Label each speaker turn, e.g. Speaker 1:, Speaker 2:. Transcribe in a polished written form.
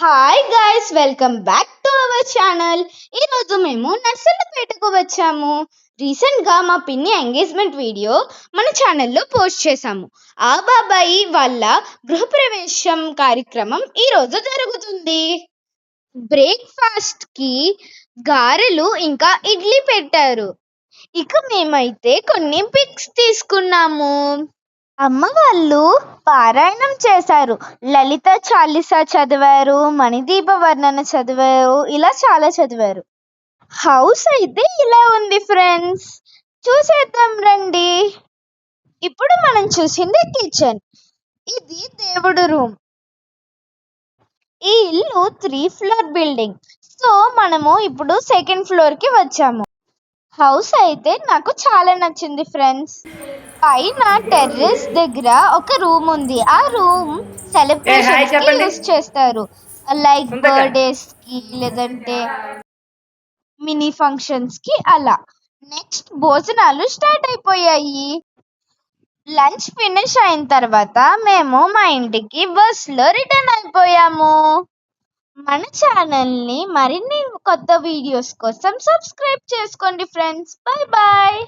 Speaker 1: Hi guys, welcome back to our channel. ఈరోజు మేము నర్సన్నపేటకు వచ్చాము. రీసెంట్గా మా పిన్ని ఎంగేజ్మెంట్ వీడియో మన ఛానల్లో పోస్ట్ చేశాము. ఆ బాబాయి వాళ్ళ గృహప్రవేశం కార్యక్రమం ఈరోజు జరుగుతుంది. బ్రేక్ఫాస్ట్కి గారెలు ఇంకా ఇడ్లీ పెట్టారు. ఇక మేమైతే కొన్ని పిక్స్ తీసుకున్నాము. అమ్మ వాళ్ళు పారాయణం చేశారు. లలిత చాలీస చదివారు, మణిదీప వర్ణన చదివారు, ఇలా చాలా చదివారు. హౌస్ అయితే ఇలా ఉంది ఫ్రెండ్స్, చూసేద్దాం రండి. ఇప్పుడు మనం చూసింది కిచెన్. ఇది దేవుడు రూమ్. ఈ ఇల్లు 3 ఫ్లోర్ బిల్డింగ్. సో మనము ఇప్పుడు సెకండ్ ఫ్లోర్ కి వచ్చాము. హౌస్ అయితే నాకు చాలా నచ్చింది ఫ్రెండ్స్. పైన టెర్రస్ దగ్గర ఒక రూమ్ ఉంది. ఆ రూమ్ సెలబ్రేషన్స్ కి యూస్ చేస్తారు, లైక్ బర్త్డేస్ కి లేదంటే మినీ ఫంక్షన్స్ కి అలా. నెక్స్ట్ భోజనాలు స్టార్ట్ అయిపోయాయి. లంచ్ ఫినిష్ అయిన తర్వాత మేము మా ఇంటికి బస్ లో రిటర్న్ అయిపోయాము. మన ఛానల్ ని మరిన్ని కొత్త వీడియోస్ కోసం సబ్స్క్రైబ్ చేసుకోండి ఫ్రెండ్స్. Bye bye.